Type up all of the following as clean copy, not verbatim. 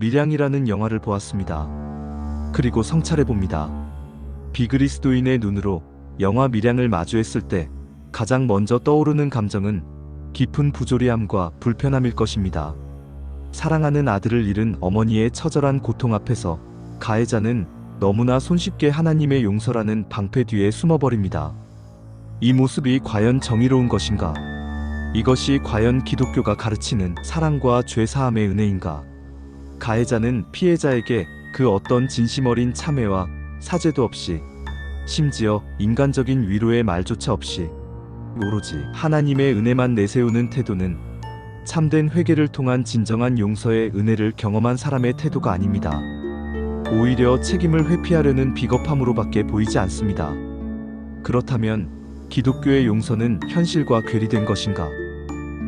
밀양이라는 영화를 보았습니다. 그리고 성찰해봅니다. 비그리스도인의 눈으로 영화 밀양을 마주했을 때 가장 먼저 떠오르는 감정은 깊은 부조리함과 불편함일 것입니다. 사랑하는 아들을 잃은 어머니의 처절한 고통 앞에서 가해자는 너무나 손쉽게 하나님의 용서라는 방패 뒤에 숨어버립니다. 이 모습이 과연 정의로운 것인가? 이것이 과연 기독교가 가르치는 사랑과 죄 사함의 은혜인가? 가해자는 피해자에게 그 어떤 진심 어린 참회와 사죄도 없이, 심지어 인간적인 위로의 말조차 없이 오로지 하나님의 은혜만 내세우는 태도는 참된 회개를 통한 진정한 용서의 은혜를 경험한 사람의 태도가 아닙니다. 오히려 책임을 회피하려는 비겁함으로밖에 보이지 않습니다. 그렇다면 기독교의 용서는 현실과 괴리된 것인가?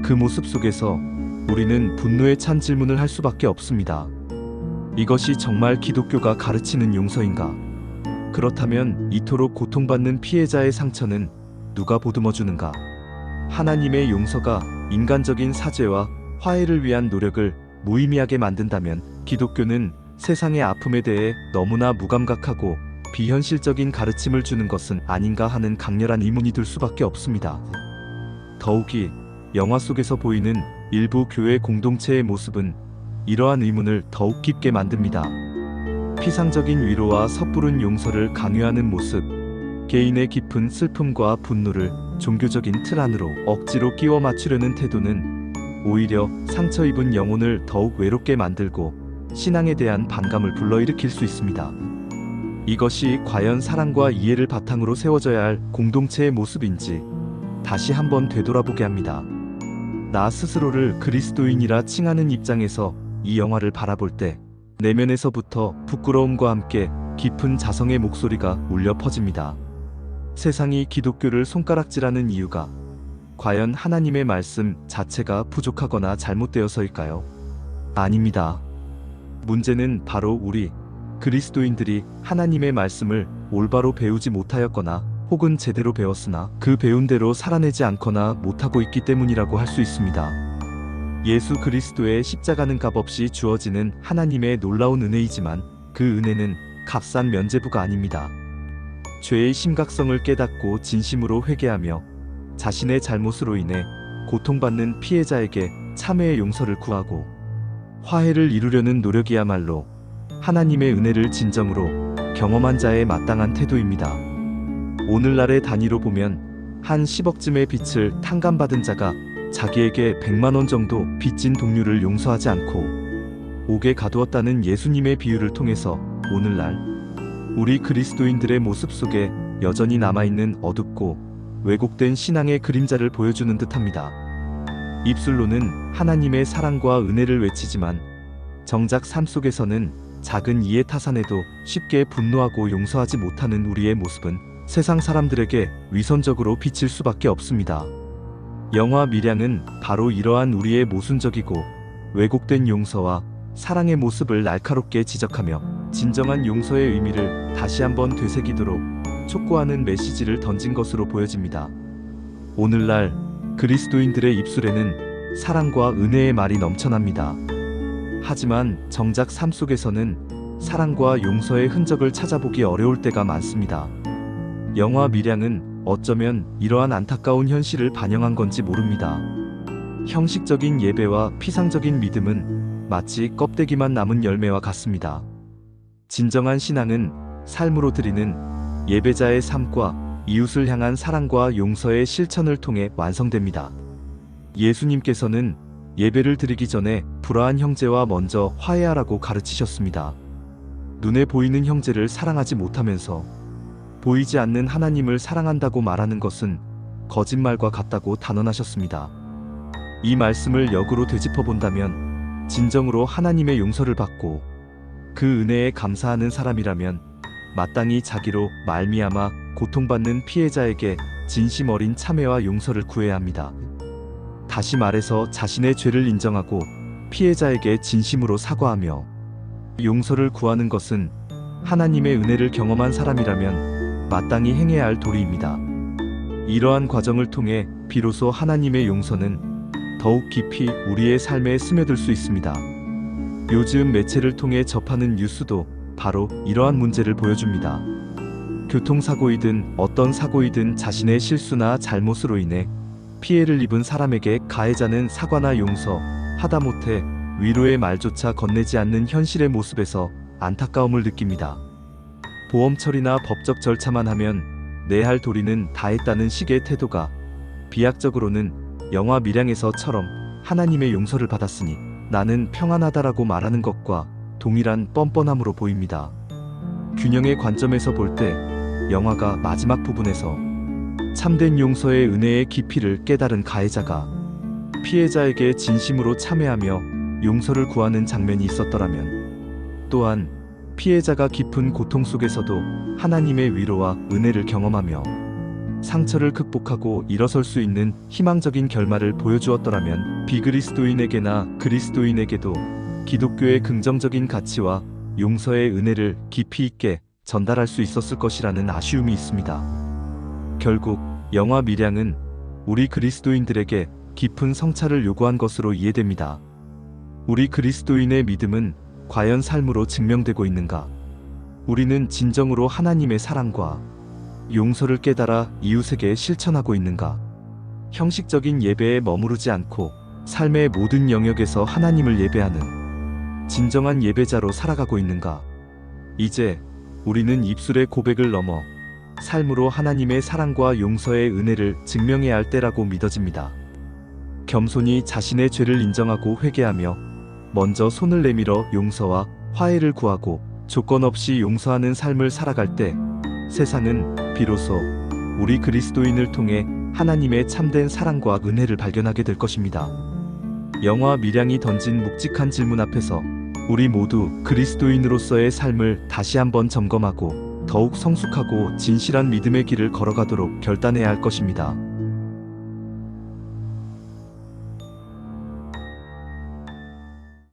그 모습 속에서 우리는 분노에 찬 질문을 할 수밖에 없습니다. 이것이 정말 기독교가 가르치는 용서인가? 그렇다면 이토록 고통받는 피해자의 상처는 누가 보듬어주는가? 하나님의 용서가 인간적인 사죄와 화해를 위한 노력을 무의미하게 만든다면 기독교는 세상의 아픔에 대해 너무나 무감각하고 비현실적인 가르침을 주는 것은 아닌가 하는 강렬한 의문이 들 수밖에 없습니다. 더욱이 영화 속에서 보이는 일부 교회 공동체의 모습은 이러한 의문을 더욱 깊게 만듭니다. 피상적인 위로와 섣부른 용서를 강요하는 모습, 개인의 깊은 슬픔과 분노를 종교적인 틀 안으로 억지로 끼워 맞추려는 태도는 오히려 상처 입은 영혼을 더욱 외롭게 만들고 신앙에 대한 반감을 불러일으킬 수 있습니다. 이것이 과연 사랑과 이해를 바탕으로 세워져야 할 공동체의 모습인지 다시 한번 되돌아보게 합니다. 나 스스로를 그리스도인이라 칭하는 입장에서 이 영화를 바라볼 때 내면에서부터 부끄러움과 함께 깊은 자성의 목소리가 울려 퍼집니다. 세상이 기독교를 손가락질하는 이유가 과연 하나님의 말씀 자체가 부족하거나 잘못되어서일까요? 아닙니다. 문제는 바로 우리 그리스도인들이 하나님의 말씀을 올바로 배우지 못하였거나 혹은 제대로 배웠으나 그 배운 대로 살아내지 않거나 못하고 있기 때문이라고 할 수 있습니다. 예수 그리스도의 십자가는 값없이 주어지는 하나님의 놀라운 은혜이지만 그 은혜는 값싼 면죄부가 아닙니다. 죄의 심각성을 깨닫고 진심으로 회개하며 자신의 잘못으로 인해 고통받는 피해자에게 참회의 용서를 구하고 화해를 이루려는 노력이야말로 하나님의 은혜를 진정으로 경험한 자의 마땅한 태도입니다. 오늘날의 단위로 보면 한 10억쯤의 빚을 탕감받은 자가 자기에게 100만 원 정도 빚진 동료를 용서하지 않고 옥에 가두었다는 예수님의 비유를 통해서 오늘날 우리 그리스도인들의 모습 속에 여전히 남아있는 어둡고 왜곡된 신앙의 그림자를 보여주는 듯합니다. 입술로는 하나님의 사랑과 은혜를 외치지만 정작 삶 속에서는 작은 이해 타산에도 쉽게 분노하고 용서하지 못하는 우리의 모습은 세상 사람들에게 위선적으로 비칠 수밖에 없습니다. 영화 밀양은 바로 이러한 우리의 모순적이고 왜곡된 용서와 사랑의 모습을 날카롭게 지적하며 진정한 용서의 의미를 다시 한번 되새기도록 촉구하는 메시지를 던진 것으로 보여집니다. 오늘날 그리스도인들의 입술에는 사랑과 은혜의 말이 넘쳐납니다. 하지만 정작 삶 속에서는 사랑과 용서의 흔적을 찾아보기 어려울 때가 많습니다. 영화 밀양은 어쩌면 이러한 안타까운 현실을 반영한 건지 모릅니다. 형식적인 예배와 피상적인 믿음은 마치 껍데기만 남은 열매와 같습니다. 진정한 신앙은 삶으로 드리는 예배자의 삶과 이웃을 향한 사랑과 용서의 실천을 통해 완성됩니다. 예수님께서는 예배를 드리기 전에 불화한 형제와 먼저 화해하라고 가르치셨습니다. 눈에 보이는 형제를 사랑하지 못하면서 보이지 않는 하나님을 사랑한다고 말하는 것은 거짓말과 같다고 단언하셨습니다. 이 말씀을 역으로 되짚어 본다면 진정으로 하나님의 용서를 받고 그 은혜에 감사하는 사람이라면 마땅히 자기로 말미암아 고통받는 피해자에게 진심 어린 참회와 용서를 구해야 합니다. 다시 말해서 자신의 죄를 인정하고 피해자에게 진심으로 사과하며 용서를 구하는 것은 하나님의 은혜를 경험한 사람이라면 마땅히 행해야 할 도리입니다. 이러한 과정을 통해 비로소 하나님의 용서는 더욱 깊이 우리의 삶에 스며들 수 있습니다. 요즘 매체를 통해 접하는 뉴스도 바로 이러한 문제를 보여줍니다. 교통사고이든 어떤 사고이든 자신의 실수나 잘못으로 인해 피해를 입은 사람에게 가해자는 사과나 용서, 하다못해 위로의 말조차 건네지 않는 현실의 모습에서 안타까움을 느낍니다. 보험 처리나 법적 절차만 하면 내 할 도리는 다 했다는 식의 태도가 비약적으로는 영화 밀양에서처럼 하나님의 용서를 받았으니 나는 평안하다라고 말하는 것과 동일한 뻔뻔함으로 보입니다. 균형의 관점에서 볼 때 영화가 마지막 부분에서 참된 용서의 은혜의 깊이를 깨달은 가해자가 피해자에게 진심으로 참회하며 용서를 구하는 장면이 있었더라면, 또한 피해자가 깊은 고통 속에서도 하나님의 위로와 은혜를 경험하며 상처를 극복하고 일어설 수 있는 희망적인 결말을 보여주었더라면 비그리스도인에게나 그리스도인에게도 기독교의 긍정적인 가치와 용서의 은혜를 깊이 있게 전달할 수 있었을 것이라는 아쉬움이 있습니다. 결국 영화 밀양은 우리 그리스도인들에게 깊은 성찰을 요구한 것으로 이해됩니다. 우리 그리스도인의 믿음은 과연 삶으로 증명되고 있는가? 우리는 진정으로 하나님의 사랑과 용서를 깨달아 이웃에게 실천하고 있는가? 형식적인 예배에 머무르지 않고 삶의 모든 영역에서 하나님을 예배하는 진정한 예배자로 살아가고 있는가? 이제 우리는 입술의 고백을 넘어 삶으로 하나님의 사랑과 용서의 은혜를 증명해야 할 때라고 믿어집니다. 겸손히 자신의 죄를 인정하고 회개하며 먼저 손을 내밀어 용서와 화해를 구하고 조건 없이 용서하는 삶을 살아갈 때 세상은 비로소 우리 그리스도인을 통해 하나님의 참된 사랑과 은혜를 발견하게 될 것입니다. 영화 밀양이 던진 묵직한 질문 앞에서 우리 모두 그리스도인으로서의 삶을 다시 한번 점검하고 더욱 성숙하고 진실한 믿음의 길을 걸어가도록 결단해야 할 것입니다.